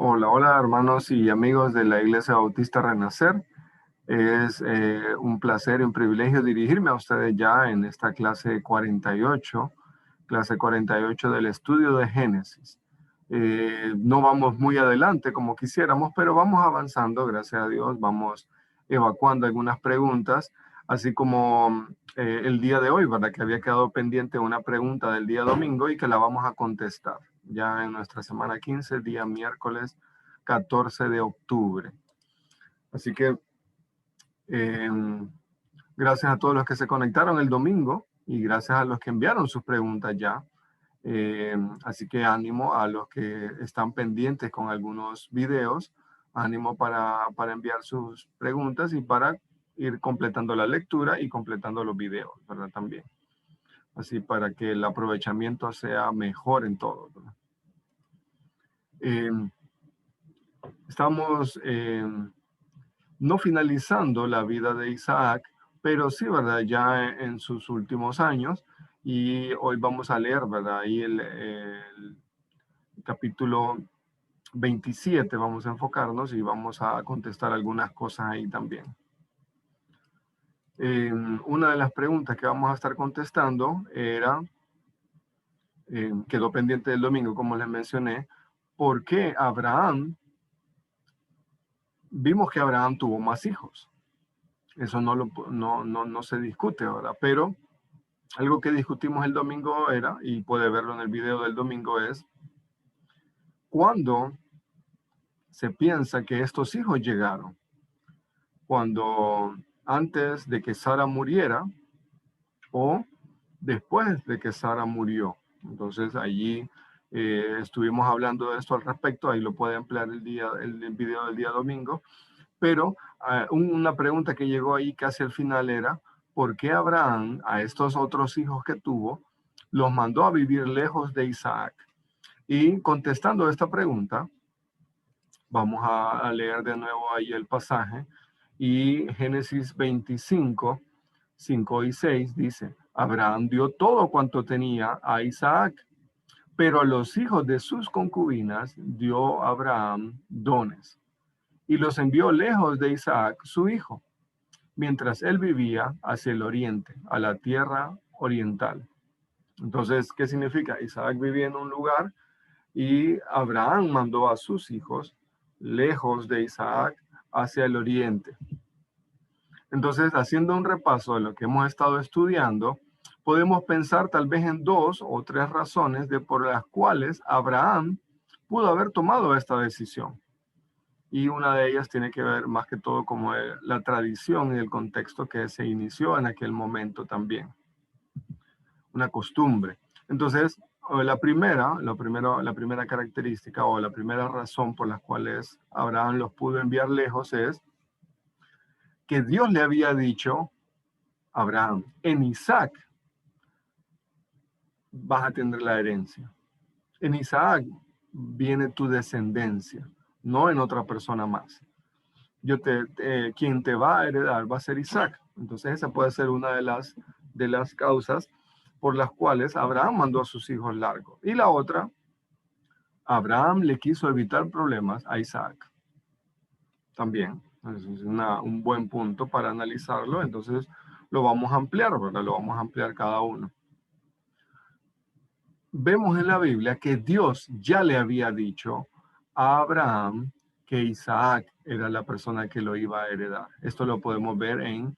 Hola, hola hermanos y amigos de la Iglesia Bautista Renacer. Es un placer y un privilegio dirigirme a ustedes ya en esta clase 48 del estudio de Génesis. No vamos muy adelante como quisiéramos, pero vamos avanzando, gracias a Dios, vamos evacuando algunas preguntas, así como el día de hoy, ¿verdad? Que había quedado pendiente una pregunta del día domingo y que la vamos a contestar ya en nuestra semana 15, día miércoles 14 de octubre. Así que eh, gracias a todos los que se conectaron el domingo y gracias a los que enviaron sus preguntas ya. Así que ánimo a los que están pendientes con algunos videos, ánimo para enviar sus preguntas y para ir completando la lectura y completando los videos, ¿verdad? También. Así para que el aprovechamiento sea mejor en todo, ¿verdad? Estamos no finalizando la vida de Isaac, pero sí, ¿verdad? Ya en sus últimos años. Y hoy vamos a leer, ¿verdad? Ahí el capítulo 27 vamos a enfocarnos y vamos a contestar algunas cosas ahí también. Una de las preguntas que vamos a estar contestando era, quedó pendiente del domingo, como les mencioné, ¿por qué vimos que Abraham tuvo más hijos? Eso no se discute ahora, pero algo que discutimos el domingo era, y puede verlo en el video del domingo, es cuando se piensa que estos hijos llegaron. Cuando antes de que Sara muriera o después de que Sara murió. Entonces allí estuvimos hablando de esto al respecto, ahí lo puede ampliar el video del día domingo, pero una pregunta que llegó ahí casi al final era, ¿por qué Abraham a estos otros hijos que tuvo los mandó a vivir lejos de Isaac? Y contestando esta pregunta, vamos a leer de nuevo ahí el pasaje. Y Génesis 25, 5 y 6 dice, Abraham dio todo cuanto tenía a Isaac, pero a los hijos de sus concubinas dio Abraham dones y los envió lejos de Isaac, su hijo, mientras él vivía hacia el oriente, a la tierra oriental. Entonces, ¿qué significa? Isaac vivía en un lugar y Abraham mandó a sus hijos lejos de Isaac hacia el oriente. Entonces, haciendo un repaso de lo que hemos estado estudiando, podemos pensar tal vez en 2 o 3 razones por las cuales Abraham pudo haber tomado esta decisión. Y una de ellas tiene que ver más que todo como la tradición y el contexto que se inició en aquel momento también. Una costumbre. Entonces, la primera característica o la primera razón por las cuales Abraham los pudo enviar lejos es que Dios le había dicho a Abraham, en Isaac vas a tener la herencia. En Isaac viene tu descendencia, no en otra persona más. Quien te va a heredar va a ser Isaac. Entonces esa puede ser una de las causas por las cuales Abraham mandó a sus hijos largos. Y la otra, Abraham le quiso evitar problemas a Isaac. También, es un buen punto para analizarlo. Entonces lo vamos a ampliar, ¿verdad? Lo vamos a ampliar cada uno. Vemos en la Biblia que Dios ya le había dicho a Abraham que Isaac era la persona que lo iba a heredar. Esto lo podemos ver en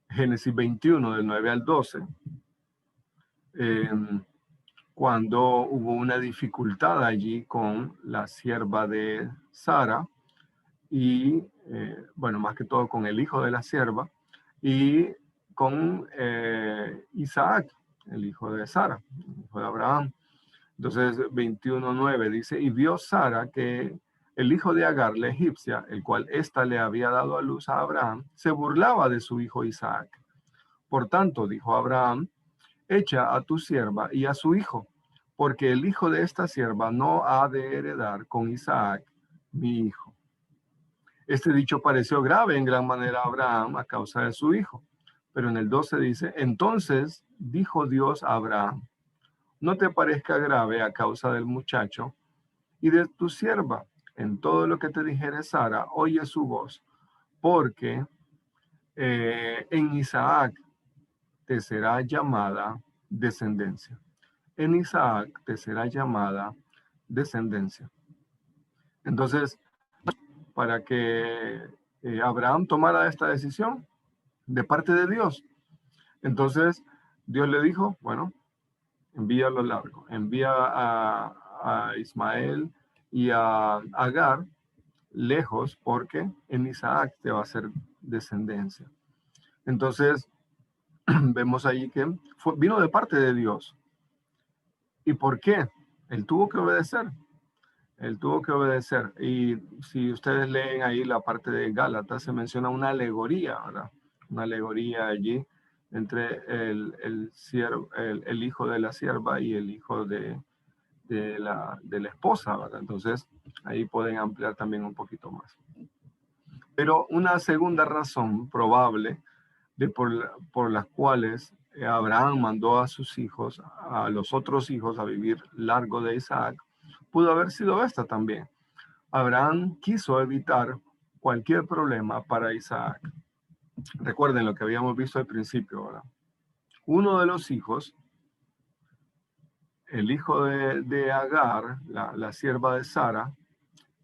Génesis 21, del 9 al 12, cuando hubo una dificultad allí con la sierva de Sara y, bueno, más que todo con el hijo de la sierva y con Isaac, el hijo de Sara, el hijo de Abraham. Entonces, 21:9 dice, y vio Sara que el hijo de Agar, la egipcia, el cual ésta le había dado a luz a Abraham, se burlaba de su hijo Isaac. Por tanto, dijo Abraham, echa a tu sierva y a su hijo, porque el hijo de esta sierva no ha de heredar con Isaac, mi hijo. Este dicho pareció grave en gran manera a Abraham a causa de su hijo. Pero en el 12 dice, entonces dijo Dios a Abraham, no te parezca grave a causa del muchacho y de tu sierva, en todo lo que te dijere Sara, oye su voz, porque en Isaac te será llamada descendencia. En Isaac te será llamada descendencia. Entonces, para que Abraham tomara esta decisión de parte de Dios, entonces Dios le dijo, bueno, envíalo largo, envía a Ismael y a Agar lejos, porque en Isaac te va a ser descendencia. Entonces, vemos ahí que vino de parte de Dios. ¿Y por qué? Él tuvo que obedecer. Él tuvo que obedecer. Y si ustedes leen ahí la parte de Gálatas, se menciona una alegoría, ¿verdad? Una alegoría allí entre el hijo de la sierva y el hijo de la esposa, ¿verdad? Entonces, ahí pueden ampliar también un poquito más. Pero una segunda razón probable por las cuales Abraham mandó a sus hijos, a los otros hijos, a vivir largo de Isaac, pudo haber sido esta también. Abraham quiso evitar cualquier problema para Isaac. Recuerden lo que habíamos visto al principio, ¿verdad? Uno de los hijos, el hijo de Agar, la sierva de Sara,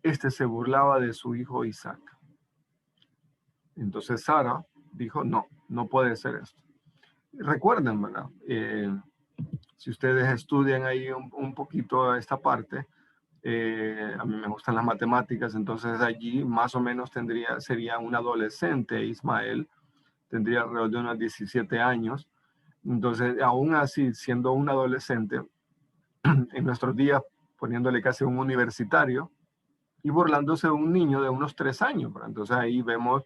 se burlaba de su hijo Isaac. Entonces Sara dijo, no puede ser esto. Recuerden, ¿verdad? Si ustedes estudian ahí un poquito esta parte, a mí me gustan las matemáticas, entonces allí más o menos sería un adolescente, Ismael, tendría alrededor de unos 17 años. Entonces, aún así, siendo un adolescente, en nuestros días, poniéndole casi un universitario, y burlándose de un niño de unos 3 años. ¿Verdad? Entonces ahí vemos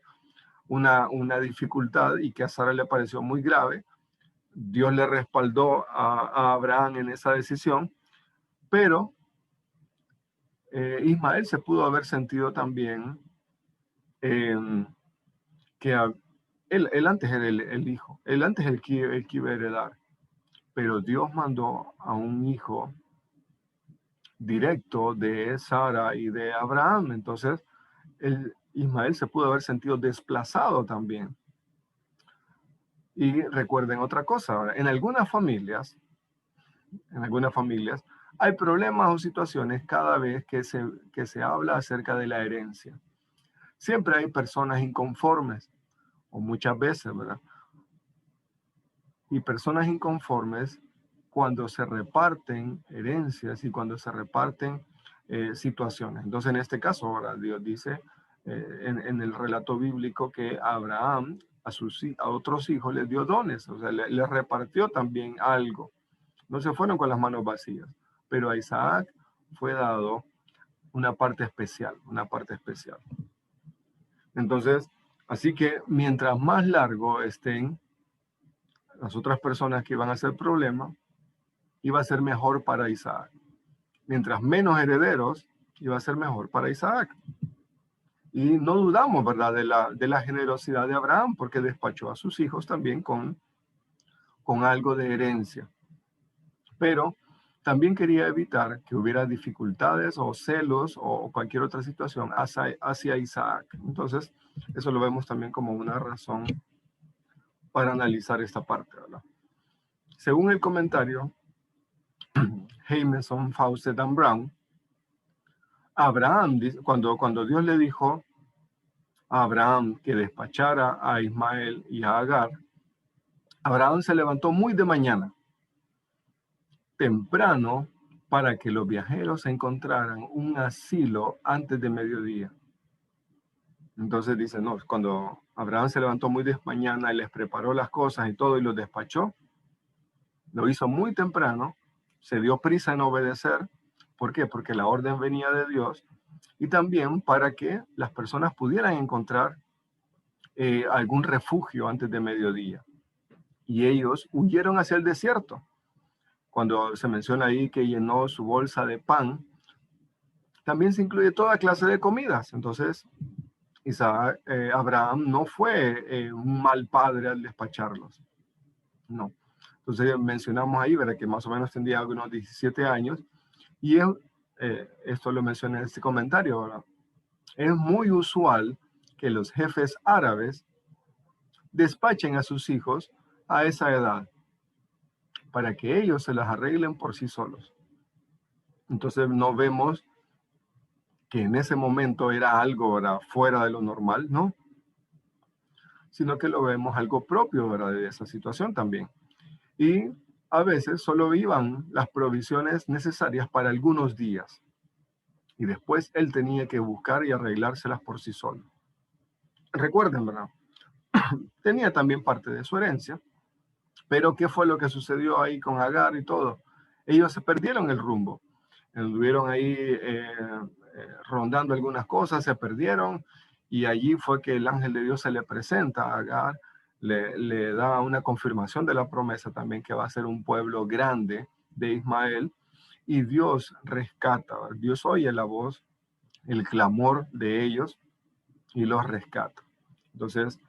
una dificultad y que a Sara le pareció muy grave. Dios le respaldó a Abraham en esa decisión, pero Ismael se pudo haber sentido también que él antes era el hijo, él antes el que iba a heredar, pero Dios mandó a un hijo directo de Sara y de Abraham, entonces Ismael se pudo haber sentido desplazado también. Y recuerden otra cosa, en algunas familias hay problemas o situaciones cada vez que se habla acerca de la herencia. Siempre hay personas inconformes, o muchas veces, ¿verdad? Y personas inconformes cuando se reparten herencias y cuando se reparten situaciones. Entonces, en este caso, ahora Dios dice en el relato bíblico que Abraham a otros hijos les dio dones, o sea, les repartió también algo. No se fueron con las manos vacías, pero a Isaac fue dado una parte especial, una parte especial. Entonces, así que mientras más largo estén las otras personas que iban a ser problema, iba a ser mejor para Isaac. Mientras menos herederos, iba a ser mejor para Isaac. Y no dudamos, ¿verdad?, de la generosidad de Abraham, porque despachó a sus hijos también con algo de herencia. Pero también quería evitar que hubiera dificultades o celos o cualquier otra situación hacia Isaac. Entonces, eso lo vemos también como una razón para analizar esta parte, ¿verdad? Según el comentario, Jameson, Fawcett and Brown, Abraham, cuando Dios le dijo a Abraham que despachara a Ismael y a Agar, Abraham se levantó muy de mañana, temprano, para que los viajeros encontraran un asilo antes de mediodía. Entonces dice, no, cuando Abraham se levantó muy de mañana y les preparó las cosas y todo y los despachó, lo hizo muy temprano, se dio prisa en obedecer. ¿Por qué? Porque la orden venía de Dios y también para que las personas pudieran encontrar algún refugio antes de mediodía. Y ellos huyeron hacia el desierto. Cuando se menciona ahí que llenó su bolsa de pan, también se incluye toda clase de comidas. Entonces, Abraham no fue un mal padre al despacharlos. No. Entonces mencionamos ahí, ¿verdad?, que más o menos tendría unos 17 años. Y esto lo mencioné en este comentario, ¿verdad? Es muy usual que los jefes árabes despachen a sus hijos a esa edad para que ellos se las arreglen por sí solos. Entonces no vemos que en ese momento era algo, ¿verdad?, fuera de lo normal, ¿no? Sino que lo vemos algo propio, ¿verdad?, de esa situación también. Y a veces solo iban las provisiones necesarias para algunos días. Y después él tenía que buscar y arreglárselas por sí solo. Recuerden, ¿verdad? Tenía también parte de su herencia, pero ¿qué fue lo que sucedió ahí con Agar y todo? Ellos se perdieron el rumbo. Estuvieron ahí rondando algunas cosas, se perdieron, y allí fue que el ángel de Dios se le presenta a Agar, le da una confirmación de la promesa también que va a ser un pueblo grande de Ismael, y Dios rescata, Dios oye la voz, el clamor de ellos y los rescata. Entonces,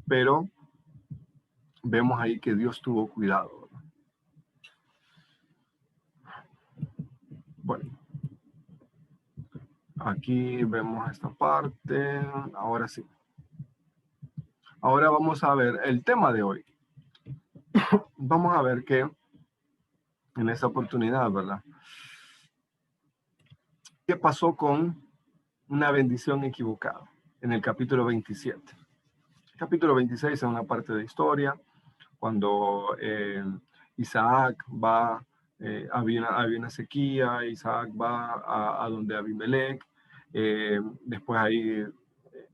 pero vemos ahí que Dios tuvo cuidado. Bueno, aquí vemos esta parte. Ahora sí. Ahora vamos a ver el tema de hoy. Vamos a ver que en esta oportunidad, ¿verdad? ¿Qué pasó con una bendición equivocada? En el capítulo 27. El capítulo 26 es una parte de historia, cuando Isaac va, había una sequía, Isaac va a donde Abimelech, después ahí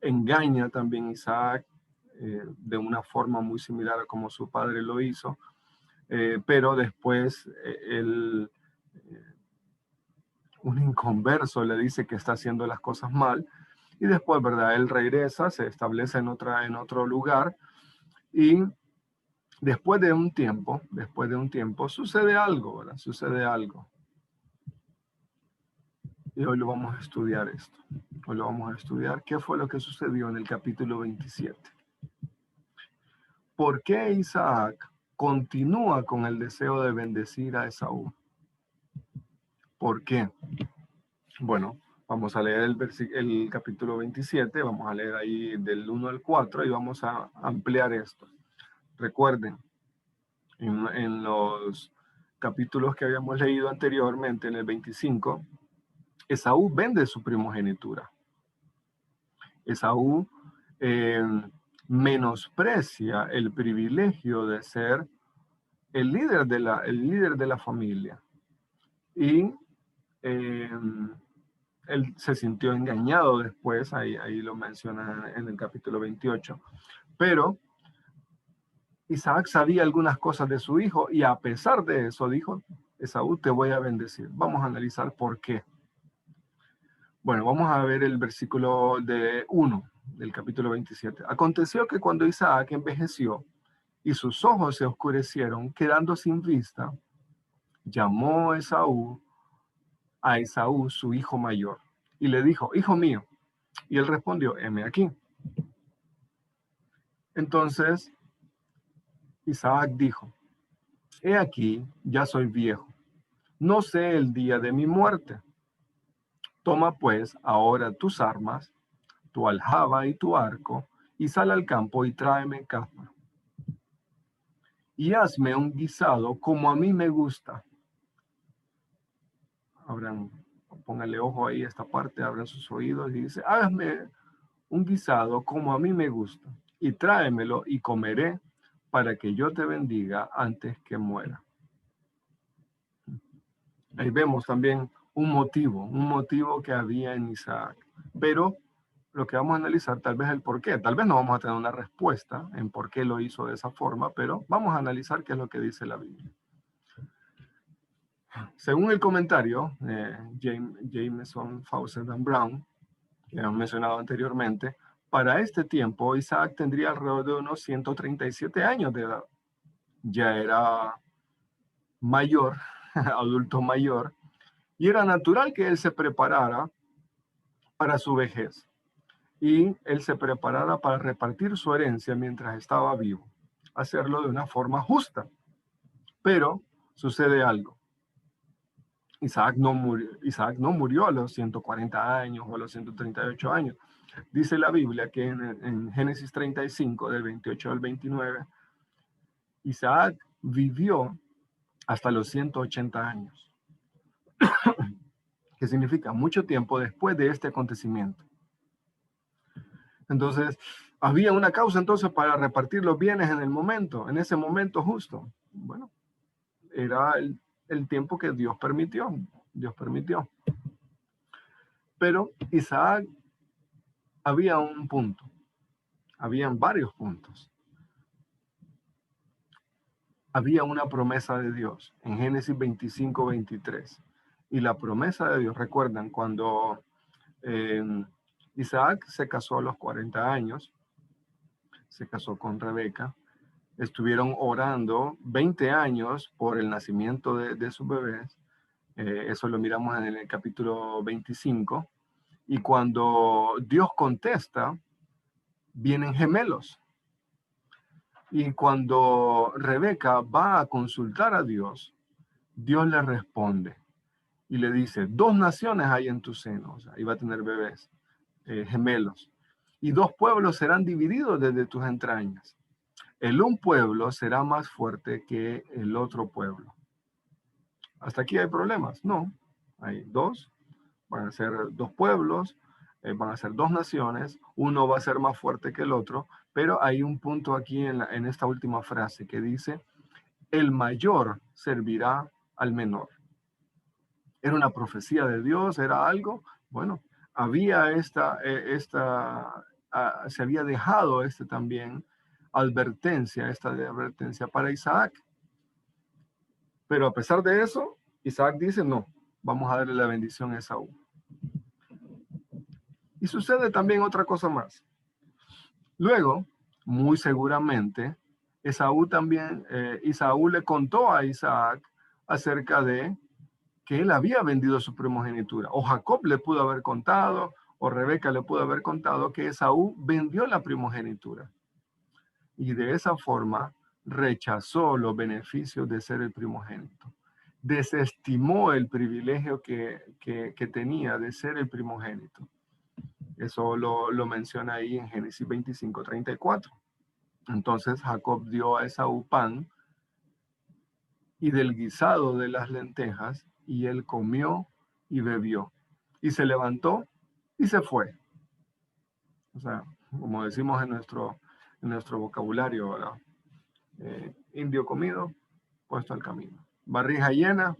engaña también Isaac de una forma muy similar a como su padre lo hizo, pero después un inconverso le dice que está haciendo las cosas mal, y después, ¿verdad?, él regresa, se establece en otro lugar, y después de un tiempo, sucede algo, ¿verdad? Sucede algo. Y hoy lo vamos a estudiar esto. Hoy lo vamos a estudiar qué fue lo que sucedió en el capítulo 27. ¿Por qué Isaac continúa con el deseo de bendecir a Esaú? ¿Por qué? Bueno, vamos a leer el capítulo 27, vamos a leer ahí del 1 al 4 y vamos a ampliar esto. Recuerden, en los capítulos que habíamos leído anteriormente, en el 25, Esaú vende su primogenitura. Esaú menosprecia el privilegio de ser el líder de la familia. Y él se sintió engañado después, ahí lo menciona en el capítulo 28. Pero Isaac sabía algunas cosas de su hijo, y a pesar de eso dijo: Esaú, te voy a bendecir. Vamos a analizar por qué. Bueno, vamos a ver el versículo 1 del capítulo 27. Aconteció que cuando Isaac envejeció y sus ojos se oscurecieron, quedando sin vista, llamó a Esaú, su hijo mayor, y le dijo: hijo mío. Y él respondió: heme aquí. Entonces Isaac dijo: he aquí, ya soy viejo, no sé el día de mi muerte. Toma pues ahora tus armas, tu aljaba y tu arco, y sal al campo y tráeme capa. Y hazme un guisado como a mí me gusta. Póngale ojo ahí a esta parte, abran sus oídos y dice: hazme un guisado como a mí me gusta, y tráemelo y comeré, para que yo te bendiga antes que muera. Ahí vemos también un motivo que había en Isaac. Pero lo que vamos a analizar tal vez el por qué. Tal vez no vamos a tener una respuesta en por qué lo hizo de esa forma, pero vamos a analizar qué es lo que dice la Biblia. Según el comentario, Jameson, Fawcett and Brown, que hemos mencionado anteriormente, para este tiempo Isaac tendría alrededor de unos 137 años de edad. Ya era mayor, adulto mayor, y era natural que él se preparara para su vejez, y él se preparara para repartir su herencia mientras estaba vivo, hacerlo de una forma justa. Pero sucede algo. Isaac no murió a los 140 años o a los 138 años. Dice la Biblia que en Génesis 35, del 28 al 29, Isaac vivió hasta los 180 años, que significa mucho tiempo después de este acontecimiento. Entonces, había una causa entonces para repartir los bienes en ese momento justo. Bueno, era el tiempo que Dios permitió. Pero Isaac, había un punto, habían varios puntos. Había una promesa de Dios en Génesis 25, 23. Y la promesa de Dios, recuerdan, cuando Isaac se casó a los 40 años, se casó con Rebeca, estuvieron orando 20 años por el nacimiento de sus bebés. Eso lo miramos en el capítulo 25. Y cuando Dios contesta, vienen gemelos. Y cuando Rebeca va a consultar a Dios, Dios le responde y le dice, 2 naciones hay en tu seno, o sea, iba a tener bebés, gemelos, y 2 pueblos serán divididos desde tus entrañas. Un pueblo será más fuerte que el otro pueblo. ¿Hasta aquí hay problemas? No, hay 2, van a ser 2 pueblos, van a ser 2 naciones, uno va a ser más fuerte que el otro, pero hay un punto aquí en esta última frase que dice, el mayor servirá al menor. Era una profecía de Dios, era algo, bueno, había se había dejado también esta advertencia para Isaac. Pero a pesar de eso, Isaac dice, no, vamos a darle la bendición a Esaú. Y sucede también otra cosa más. Luego, muy seguramente, Esaú le contó a Isaac acerca de que él había vendido su primogenitura. O Jacob le pudo haber contado, o Rebeca le pudo haber contado que Esaú vendió la primogenitura. Y de esa forma rechazó los beneficios de ser el primogénito. Desestimó el privilegio que tenía de ser el primogénito. Eso lo menciona ahí en Génesis 25, 34. Entonces Jacob dio a Esaú pan y del guisado de las lentejas, y él comió y bebió. Y se levantó y se fue. O sea, como decimos en nuestro vocabulario, ¿verdad? Indio comido, puesto al camino. Barrija llena,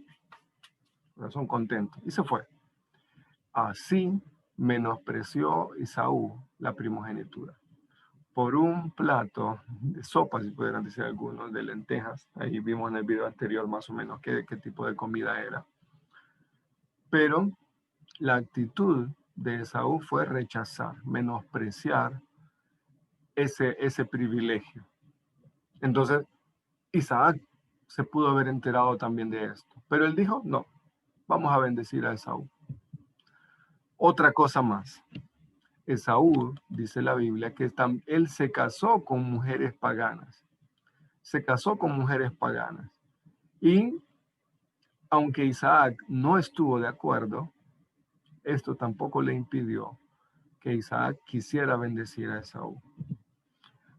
corazón contento. Y se fue. Así menospreció Esaú la primogenitura. Por un plato de sopa, si pudieran decir algunos, de lentejas. Ahí vimos en el video anterior más o menos qué tipo de comida era. Pero la actitud de Esaú fue rechazar, menospreciar ese privilegio. Entonces, Isaac se pudo haber enterado también de esto. Pero él dijo, no, vamos a bendecir a Esaú. Otra cosa más. Esaú, dice la Biblia, que él se casó con mujeres paganas. Se casó con mujeres paganas. Y aunque Isaac no estuvo de acuerdo, esto tampoco le impidió que Isaac quisiera bendecir a Esaú.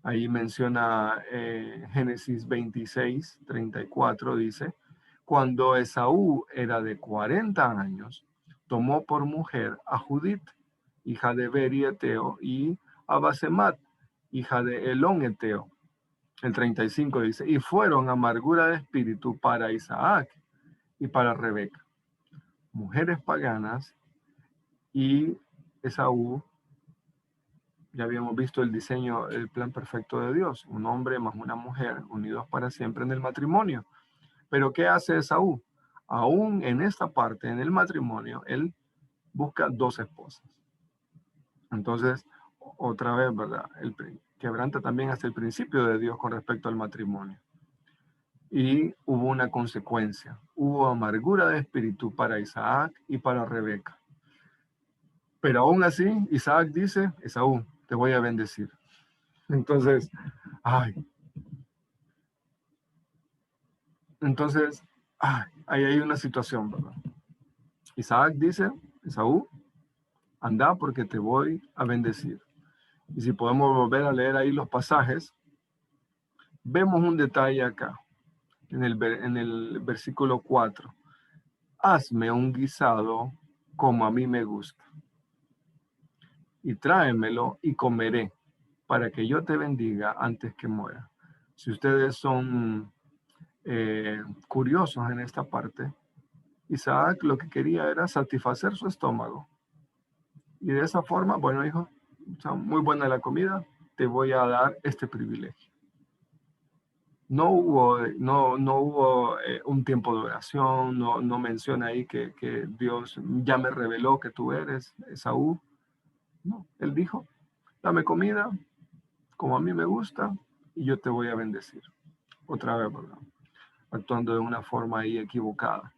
Ahí menciona Génesis 26, 34, dice, cuando Esaú era de 40 años, tomó por mujer a Judith, hija de Beri Eteo, y a Basemat, hija de Elón Eteo. El 35 dice, y fueron amargura de espíritu para Isaac y para Rebeca, mujeres paganas, y Esaú, ya habíamos visto el diseño, el plan perfecto de Dios, un hombre más una mujer unidos para siempre en el matrimonio. Pero ¿qué hace Esaú? Aún en esta parte, en el matrimonio, él busca 2 esposas. Entonces, otra vez, ¿verdad? Él quebranta también hasta el principio de Dios con respecto al matrimonio. Y hubo una consecuencia. Hubo amargura de espíritu para Isaac y para Rebeca. Pero aún así, Isaac dice, Esaú, te voy a bendecir. Entonces, ahí hay una situación, ¿verdad? Isaac dice, Esaú, anda porque te voy a bendecir. Y si podemos volver a leer ahí los pasajes, vemos un detalle acá, en el versículo 4. Hazme un guisado como a mí me gusta, y tráemelo y comeré, para que yo te bendiga antes que muera. Si ustedes son curiosos en esta parte, Isaac lo que quería era satisfacer su estómago. Y de esa forma, bueno, hijo, está muy buena la comida, te voy a dar este privilegio. No hubo un tiempo de oración, no menciona ahí que Dios ya me reveló que tú eres Esaú. No, él dijo, dame comida como a mí me gusta y yo te voy a bendecir. Otra vez, ¿verdad? Actuando de una forma ahí equivocada.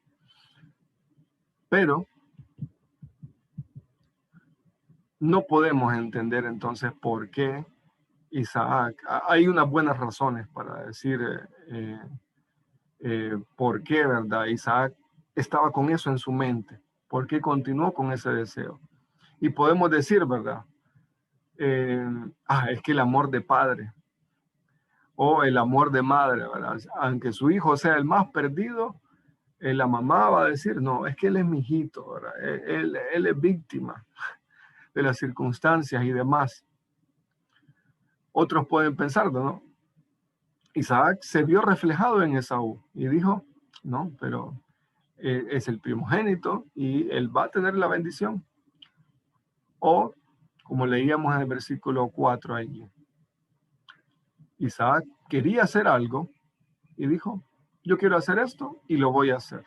Pero no podemos entender entonces por qué Isaac, hay unas buenas razones para decir por qué, ¿verdad? Isaac estaba con eso en su mente, por qué continuó con ese deseo. Y podemos decir, ¿verdad? Es que el amor de padre o el amor de madre, ¿verdad? Aunque su hijo sea el más perdido, la mamá va a decir, no, es que él es mi hijito, ¿verdad? Él es víctima de las circunstancias y demás. Otros pueden pensar, ¿no? Isaac se vio reflejado en Esaú y dijo, no, pero es el primogénito y él va a tener la bendición. O, como leíamos en el versículo 4 allí, Isaac quería hacer algo y dijo, yo quiero hacer esto y lo voy a hacer.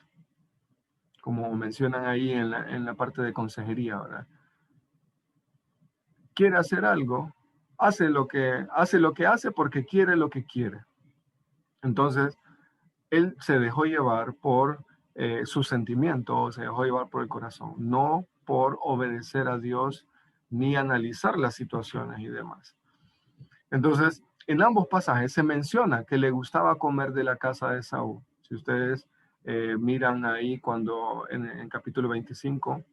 Como mencionan ahí en la parte de consejería, ¿verdad? Quiere hacer algo, hace lo que hace porque quiere lo que quiere. Entonces, él se dejó llevar por sus sentimientos, se dejó llevar por el corazón, no por obedecer a Dios ni analizar las situaciones y demás. Entonces, en ambos pasajes se menciona que le gustaba comer de la casa de Saúl. Si ustedes miran ahí cuando en capítulo 25,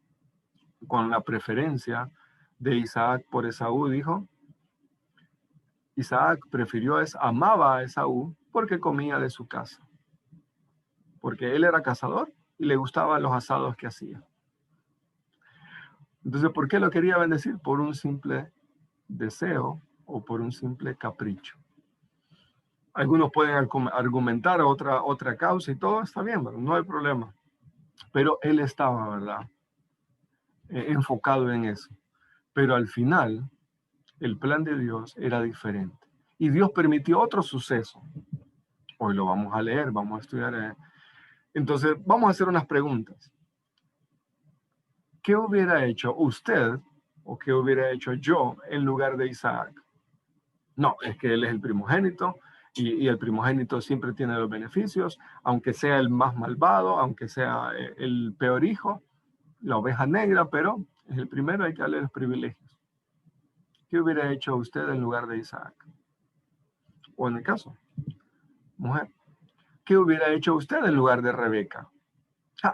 con la preferencia de Isaac por Esaú, dijo, Isaac amaba a Esaú porque comía de su casa, porque él era cazador y le gustaban los asados que hacía. Entonces, ¿por qué lo quería bendecir? Por un simple deseo o por un simple capricho. Algunos pueden argumentar otra causa y todo está bien, ¿verdad? No hay problema. Pero él estaba, ¿verdad? Enfocado en eso. Pero al final, el plan de Dios era diferente. Y Dios permitió otro suceso. Hoy lo vamos a leer, vamos a estudiar. Entonces, vamos a hacer unas preguntas. ¿Qué hubiera hecho usted o qué hubiera hecho yo en lugar de Isaac? No, es que él es el primogénito y el primogénito siempre tiene los beneficios, aunque sea el más malvado, aunque sea el peor hijo, la oveja negra, pero es el primero, hay que darle los privilegios. ¿Qué hubiera hecho usted en lugar de Isaac? O en el caso, mujer, ¿qué hubiera hecho usted en lugar de Rebeca?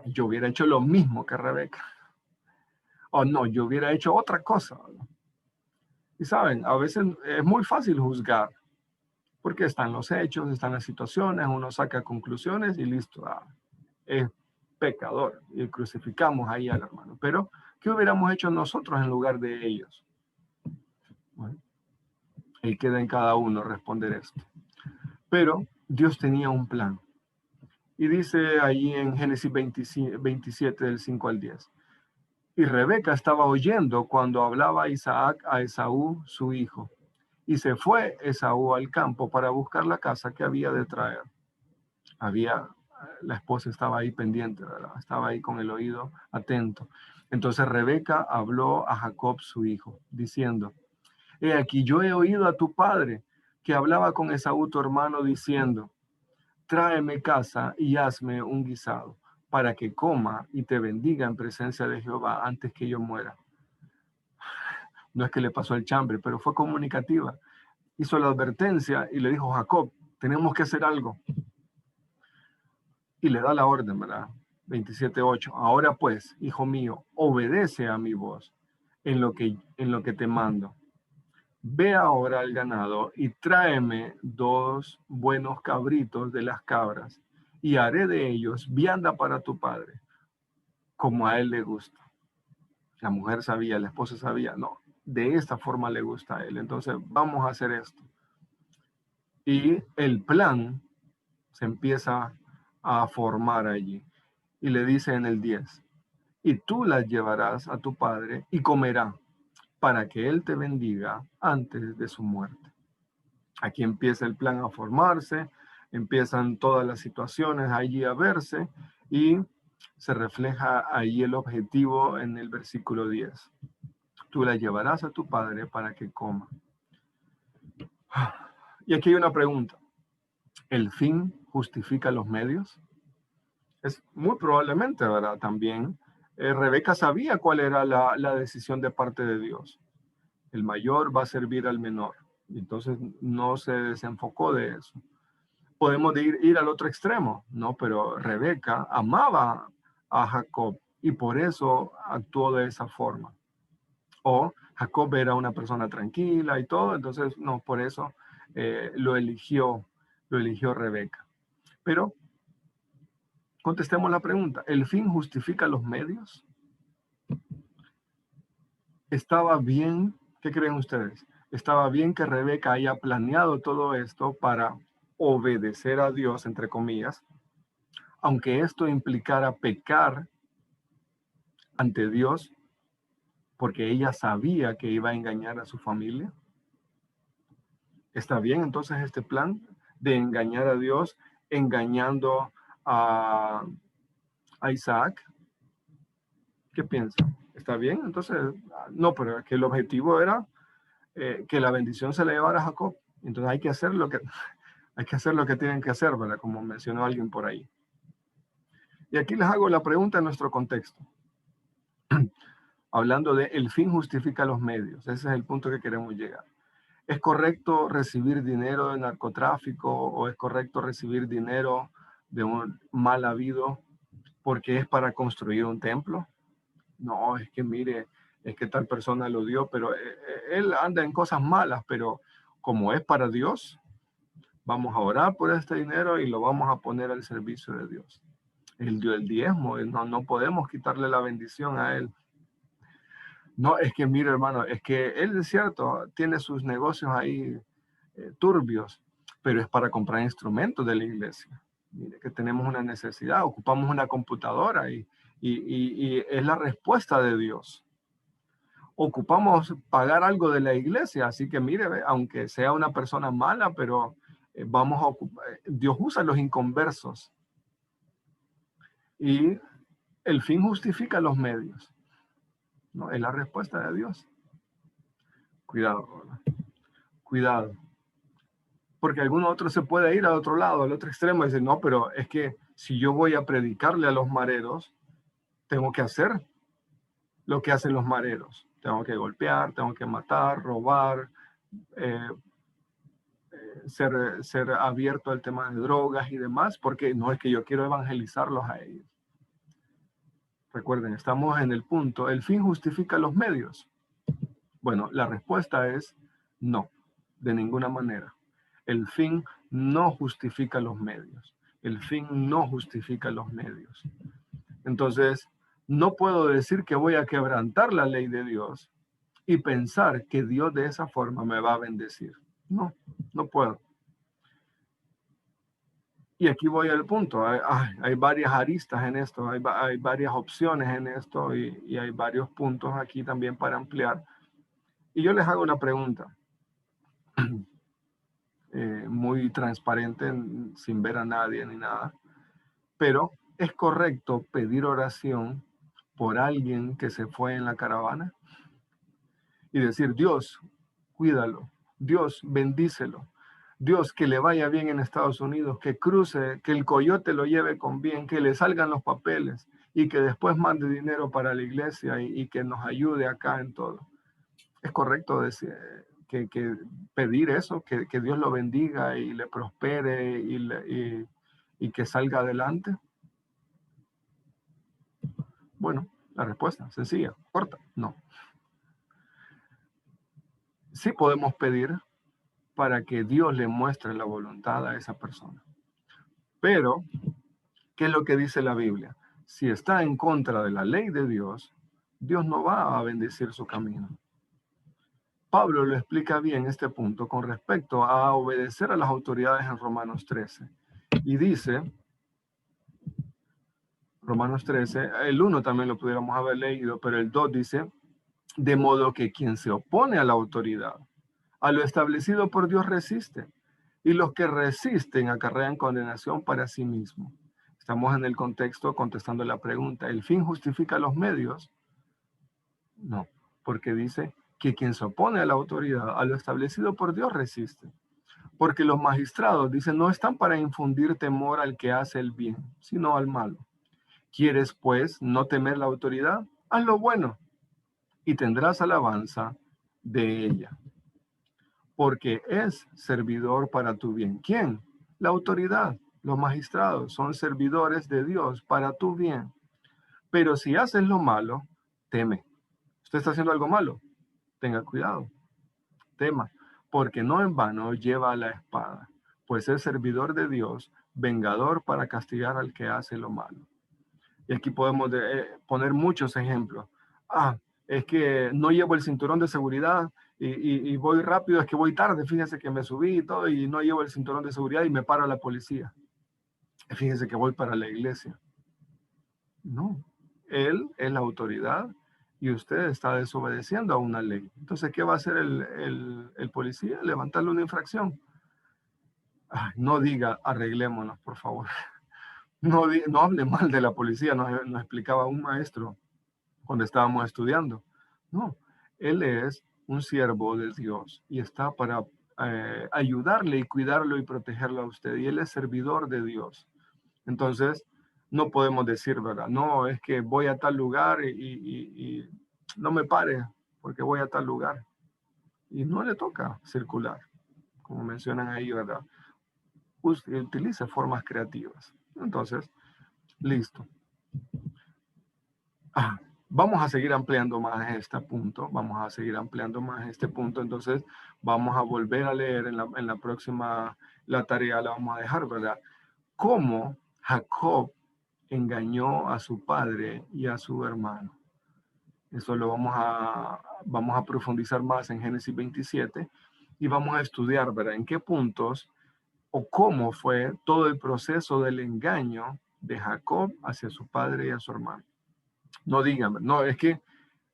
Yo hubiera hecho lo mismo que Rebeca. O no, yo hubiera hecho otra cosa. Y saben, a veces es muy fácil juzgar, porque están los hechos, están las situaciones, uno saca conclusiones y listo, es pecador y crucificamos ahí al hermano. Pero, ¿qué hubiéramos hecho nosotros en lugar de ellos? Bueno, ahí queda en cada uno responder esto. Pero Dios tenía un plan. Y dice ahí en Génesis 27 del 5 al 10. Y Rebeca estaba oyendo cuando hablaba Isaac a Esaú, su hijo. Y se fue Esaú al campo para buscar la casa que había de traer. La esposa estaba ahí pendiente, ¿verdad? Estaba ahí con el oído atento. Entonces Rebeca habló a Jacob, su hijo, diciendo, he aquí, yo he oído a tu padre que hablaba con Esaú, tu hermano, diciendo, tráeme casa y hazme un guisado para que coma y te bendiga en presencia de Jehová antes que yo muera. No es que le pasó el chambre, pero fue comunicativa. Hizo la advertencia y le dijo, Jacob, tenemos que hacer algo. Y le da la orden, ¿verdad? 27:8. Ahora pues, hijo mío, obedece a mi voz en lo que te mando. Ve ahora al ganado y tráeme 2 buenos cabritos de las cabras, y haré de ellos vianda para tu padre, como a él le gusta. La mujer sabía, la esposa sabía, no, de esta forma le gusta a él. Entonces vamos a hacer esto. Y el plan se empieza a formar allí. Y le dice en el 10, y tú las llevarás a tu padre y comerá, para que él te bendiga antes de su muerte. Aquí empieza el plan a formarse, empiezan todas las situaciones allí a verse y se refleja ahí el objetivo en el versículo 10. Tú la llevarás a tu padre para que coma. Y aquí hay una pregunta. ¿El fin justifica los medios? Es muy probablemente, ¿verdad? También Rebeca sabía cuál era la decisión de parte de Dios. El mayor va a servir al menor. Y entonces no se desenfocó de eso. Podemos ir al otro extremo, ¿no? Pero Rebeca amaba a Jacob y por eso actuó de esa forma. O Jacob era una persona tranquila y todo, entonces no, por eso lo eligió Rebeca. Pero contestemos la pregunta, ¿el fin justifica los medios? ¿Estaba bien? ¿Qué creen ustedes? ¿Estaba bien que Rebeca haya planeado todo esto para obedecer a Dios, entre comillas, aunque esto implicara pecar ante Dios, porque ella sabía que iba a engañar a su familia? ¿Está bien entonces este plan de engañar a Dios, engañando a Isaac? ¿Qué piensa? ¿Está bien? Entonces, no, pero que el objetivo era que la bendición se le llevara a Jacob. Entonces hay que hacer lo que tienen que hacer, ¿verdad? Como mencionó alguien por ahí. Y aquí les hago la pregunta en nuestro contexto. Hablando de el fin justifica los medios. Ese es el punto que queremos llegar. ¿Es correcto recibir dinero de narcotráfico o es correcto recibir dinero de un mal habido porque es para construir un templo? No, es que mire, es que tal persona lo dio, pero él anda en cosas malas, pero como es para Dios, vamos a orar por este dinero y lo vamos a poner al servicio de Dios. Él dio el diezmo, no podemos quitarle la bendición a él. No, es que mire, hermano, es que él es cierto, tiene sus negocios ahí turbios, pero es para comprar instrumentos de la iglesia. Mire que tenemos una necesidad, ocupamos una computadora y es la respuesta de Dios. Ocupamos pagar algo de la iglesia, así que mire, aunque sea una persona mala, pero vamos a ocupar, Dios usa los inconversos y el fin justifica los medios. ¿No? Es la respuesta de Dios. Cuidado, ¿verdad? Cuidado. Porque alguno otro se puede ir al otro lado, al otro extremo, y decir, no, pero es que si yo voy a predicarle a los mareros, tengo que hacer lo que hacen los mareros. Tengo que golpear, tengo que matar, robar, eh, ser abierto al tema de drogas y demás, porque no es que yo quiero evangelizarlos a ellos. Recuerden, estamos en el punto, ¿el fin justifica los medios? Bueno, la respuesta es no, de ninguna manera. El fin no justifica los medios. El fin no justifica los medios. Entonces, no puedo decir que voy a quebrantar la ley de Dios y pensar que Dios de esa forma me va a bendecir. No, no puedo. Y aquí voy al punto. Hay varias aristas en esto, hay varias opciones en esto y hay varios puntos aquí también para ampliar. Y yo les hago una pregunta. Muy transparente, sin ver a nadie ni nada. Pero, ¿es correcto pedir oración por alguien que se fue en la caravana? Y decir, Dios, cuídalo. Dios, bendícelo. Dios, que le vaya bien en Estados Unidos, que cruce, que el coyote lo lleve con bien, que le salgan los papeles y que después mande dinero para la iglesia y que nos ayude acá en todo. ¿Es correcto decir, que pedir eso, que Dios lo bendiga y le prospere y que salga adelante? Bueno, la respuesta, sencilla, corta, no. Sí podemos pedir para que Dios le muestre la voluntad a esa persona. Pero, ¿qué es lo que dice la Biblia? Si está en contra de la ley de Dios, Dios no va a bendecir su camino. Pablo lo explica bien este punto con respecto a obedecer a las autoridades en Romanos 13. Y dice, Romanos 13, el 1 también lo pudiéramos haber leído, pero el 2 dice, de modo que quien se opone a la autoridad, a lo establecido por Dios resiste, y los que resisten acarrean condenación para sí mismo. Estamos en el contexto contestando la pregunta, ¿el fin justifica los medios? No, porque dice que quien se opone a la autoridad, a lo establecido por Dios resiste. Porque los magistrados, dicen, no están para infundir temor al que hace el bien, sino al malo. ¿Quieres, pues, no temer la autoridad? Haz lo bueno y tendrás alabanza de ella. Porque es servidor para tu bien. ¿Quién? La autoridad, los magistrados, son servidores de Dios para tu bien. Pero si haces lo malo, teme. ¿Usted está haciendo algo malo? Tenga cuidado, tema, porque no en vano lleva la espada, pues es servidor de Dios, vengador para castigar al que hace lo malo. Y aquí podemos poner muchos ejemplos. Es que no llevo el cinturón de seguridad y voy rápido, es que voy tarde, fíjense que me subí y todo y no llevo el cinturón de seguridad y me para la policía. Fíjense que voy para la iglesia. No, él es la autoridad y usted está desobedeciendo a una ley. Entonces, ¿qué va a hacer el policía? Levantarle una infracción. No diga, arreglémonos, por favor. No hable mal de la policía, nos explicaba un maestro cuando estábamos estudiando. No, él es un siervo de Dios y está para ayudarle y cuidarlo y protegerlo a usted. Y él es servidor de Dios. Entonces, no podemos decir, ¿verdad? No, es que voy a tal lugar y no me pare porque voy a tal lugar. Y no le toca circular, como mencionan ahí, ¿verdad? Utilice formas creativas. Entonces, listo. Vamos a seguir ampliando más este punto. Vamos a seguir ampliando más este punto. Entonces, vamos a volver a leer en la próxima, la tarea la vamos a dejar, ¿verdad? Cómo Jacob engañó a su padre y a su hermano. Eso lo vamos a profundizar más en Génesis 27 y vamos a estudiar, ¿verdad? En qué puntos o cómo fue todo el proceso del engaño de Jacob hacia su padre y a su hermano. No digan, no, es que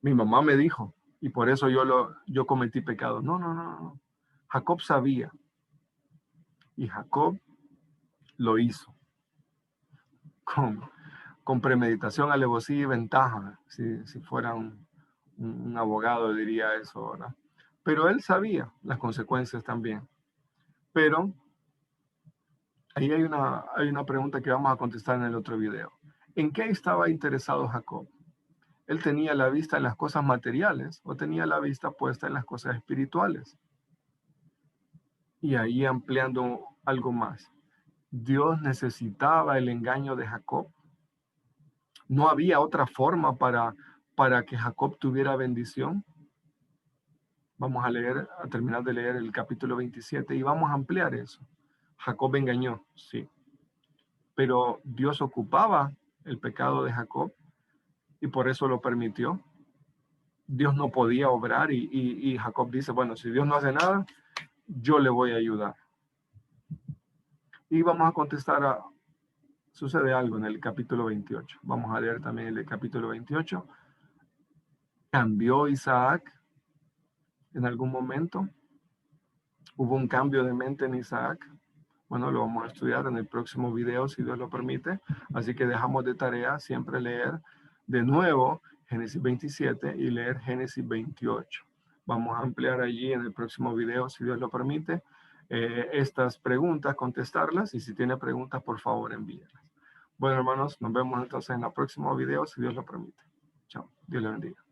mi mamá me dijo y por eso yo cometí pecado. No. Jacob sabía y Jacob lo hizo con premeditación, alevosía y ventaja, si fuera un abogado diría eso, ¿verdad? Pero él sabía las consecuencias también. Pero ahí hay una pregunta que vamos a contestar en el otro video. ¿En qué estaba interesado Jacob? ¿Él tenía la vista en las cosas materiales o tenía la vista puesta en las cosas espirituales? Y ahí ampliando algo más. ¿Dios necesitaba el engaño de Jacob? ¿No había otra forma para que Jacob tuviera bendición? Vamos a terminar de leer el capítulo 27 y vamos a ampliar eso. Jacob engañó, sí. Pero Dios ocupaba el pecado de Jacob y por eso lo permitió. Dios no podía obrar y Jacob dice, bueno, si Dios no hace nada, yo le voy a ayudar. Y vamos a contestar sucede algo en el capítulo 28. Vamos a leer también el capítulo 28. ¿Cambió Isaac en algún momento? ¿Hubo un cambio de mente en Isaac? Bueno, lo vamos a estudiar en el próximo video, si Dios lo permite. Así que dejamos de tarea siempre leer de nuevo Génesis 27 y leer Génesis 28. Vamos a ampliar allí en el próximo video, si Dios lo permite, estas preguntas, contestarlas. Y si tiene preguntas, por favor, envíenlas. Bueno, hermanos, nos vemos entonces en el próximo video, si Dios lo permite. Chao. Dios le bendiga.